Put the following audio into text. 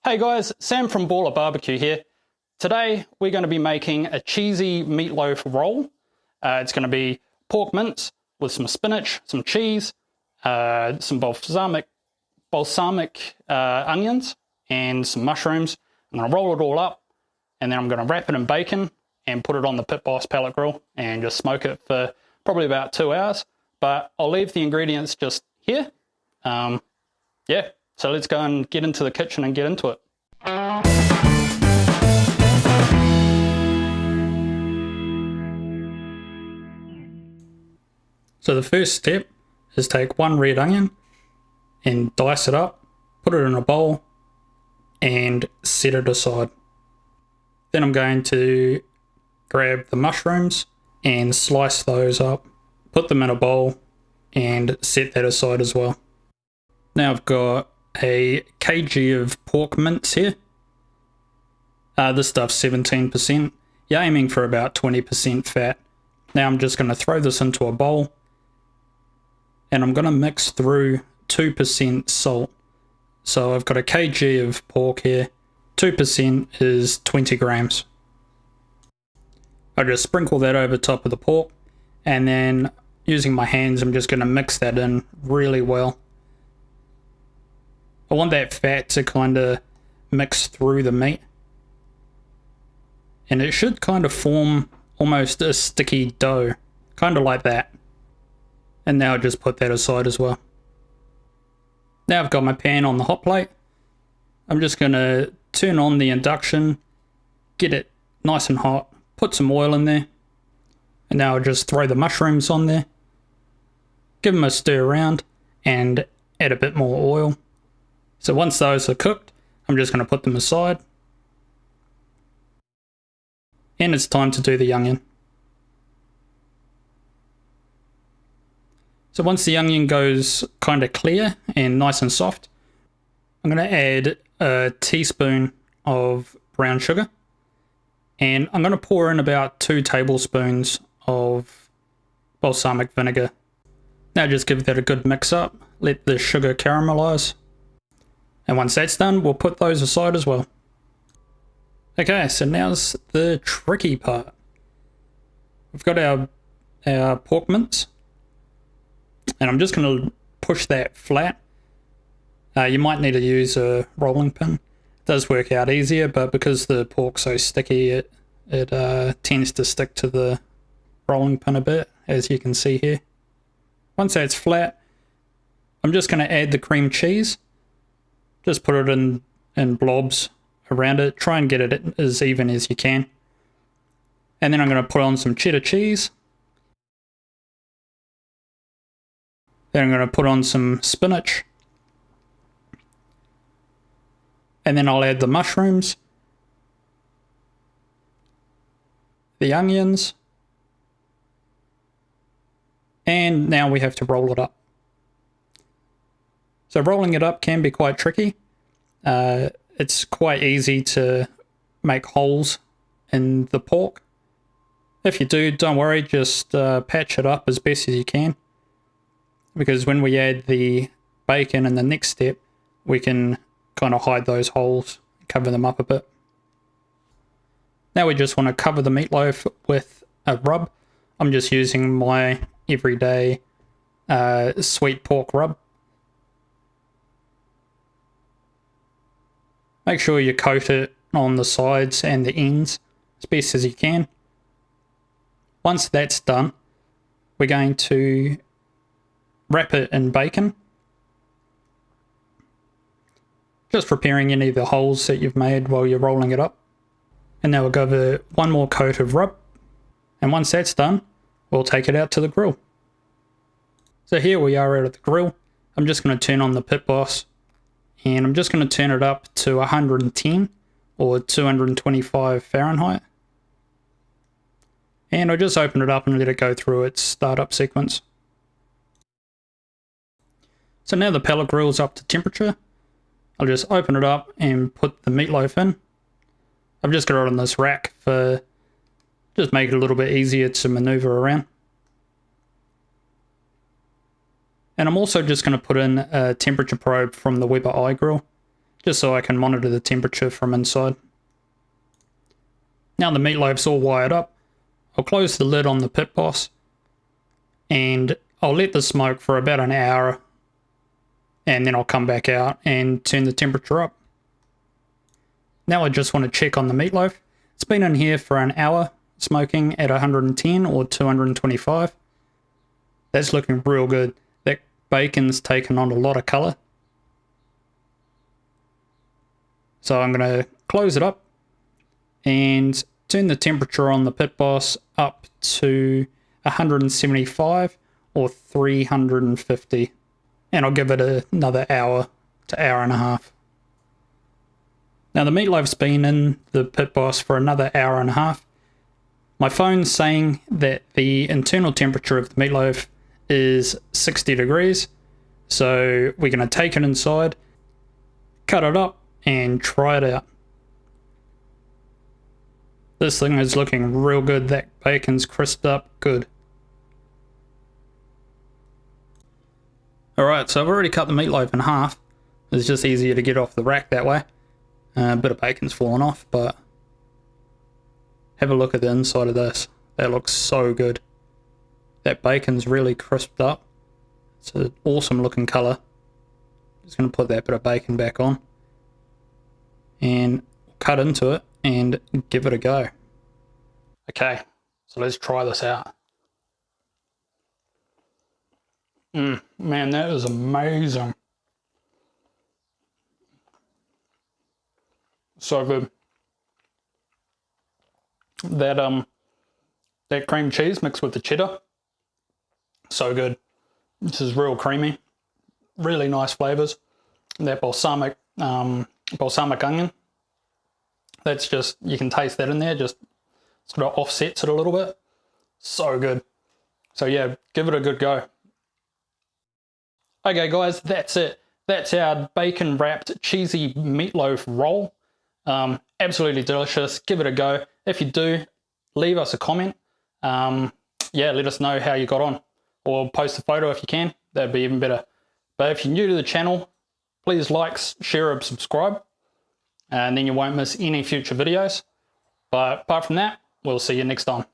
Hey guys, Sam from Baller Barbecue here. Today we're going to be making a cheesy meatloaf roll. It's going to be pork mince with some spinach, some cheese, some balsamic onions, and some mushrooms. I'm going to roll it all up, and then I'm going to wrap it in bacon and put it on the Pit Boss pellet grill and just smoke it for probably about 2 hours. But I'll leave the ingredients just here. Yeah. So let's go and get into the kitchen and get into it. So the first step is take one red onion and dice it up, put it in a bowl and set it aside. Then I'm going to grab the mushrooms and slice those up, put them in a bowl and set that aside as well. Now I've got a kg of pork mince here. This stuff's 17%. You're aiming for about 20% fat. Now I'm just going to throw this into a bowl and I'm going to mix through 2% salt. So I've got a kg of pork here. 2% is 20 grams. I just sprinkle that over top of the pork and then using my hands I'm just going to mix that in really well. I want that fat to kind of mix through the meat. And it should kind of form almost a sticky dough. Kind of like that. And now I'll just put that aside as well. Now I've got my pan on the hot plate. I'm just going to turn on the induction. Get it nice and hot. Put some oil in there. And now I'll just throw the mushrooms on there. Give them a stir around. And add a bit more oil. So once those are cooked, I'm just going to put them aside. And it's time to do the onion. So once the onion goes kind of clear and nice and soft, I'm going to add a teaspoon of brown sugar. And I'm going to pour in about 2 tablespoons of balsamic vinegar. Now just give that a good mix up. Let the sugar caramelize. And once that's done, we'll put those aside as well. Okay, so now's the tricky part. We've got our pork mince. And I'm just going to push that flat. You might need to use a rolling pin. It does work out easier, but because the pork's so sticky, it tends to stick to the rolling pin a bit, as you can see here. Once that's flat, I'm just going to add the cream cheese. Just put it in blobs around it. Try and get it as even as you can. And then I'm going to put on some cheddar cheese. Then I'm going to put on some spinach. And then I'll add the mushrooms. The onions. And now we have to roll it up. So rolling it up can be quite tricky. It's quite easy to make holes in the pork. If you do, don't worry, just patch it up as best as you can. Because when we add the bacon in the next step, we can kind of hide those holes, cover them up a bit. Now we just want to cover the meatloaf with a rub. I'm just using my everyday sweet pork rub. Make sure you coat it on the sides and the ends as best as you can. Once that's done, we're going to wrap it in bacon. Just preparing any of the holes that you've made while you're rolling it up. And now we'll go over one more coat of rub. And once that's done, we'll take it out to the grill. So here we are out at the grill. I'm just going to turn on the Pit Boss. And I'm just going to turn it up to 110 or 225 Fahrenheit. And I'll just open it up and let it go through its startup sequence. So now the pellet grill is up to temperature. I'll just open it up and put the meatloaf in. I've just got it on this rack for just make it a little bit easier to maneuver around. And I'm also just going to put in a temperature probe from the Weber iGrill just so I can monitor the temperature from inside. Now the meatloaf's all wired up, I'll close the lid on the pit boss and I'll let the smoke for about an hour, and then I'll come back out and turn the temperature up. Now I just want to check on the meatloaf. It's been in here for an hour, smoking at 110 or 225. That's looking real good. That bacon's taken on a lot of colour. So I'm going to close it up and turn the temperature on the pit boss up to 175 or 350. And I'll give it another hour to hour and a half. Now the meatloaf's been in the pit boss for another hour and a half. My phone's saying that the internal temperature of the meatloaf is 60 degrees. So we're going to take it inside, cut it up, and try it out. This thing is looking real good. That bacon's crisped up good. Alright, so I've already cut the meatloaf in half. It's just easier to get off the rack that way. A bit of bacon's fallen off, but have a look at the inside of this. That looks so good. That bacon's really crisped up. It's an awesome looking colour. Just going to put that bit of bacon back on and cut into it and give it a go. Okay, so let's try this out. Man, that is amazing. So good. That cream cheese mixed with the cheddar, so good. This is real creamy, really nice flavors. That balsamic onion, that's just, you can taste that in there, just sort of offsets it a little bit. So good. So yeah, give it a good go. Okay guys, that's it. That's our bacon wrapped cheesy meatloaf roll. Absolutely delicious. Give it a go. If you do, leave us a comment. Yeah, let us know how you got on, or post a photo if you can. That'd be even better. But if you're new to the channel, please like, share, and subscribe, and then you won't miss any future videos. But apart from that, we'll see you next time.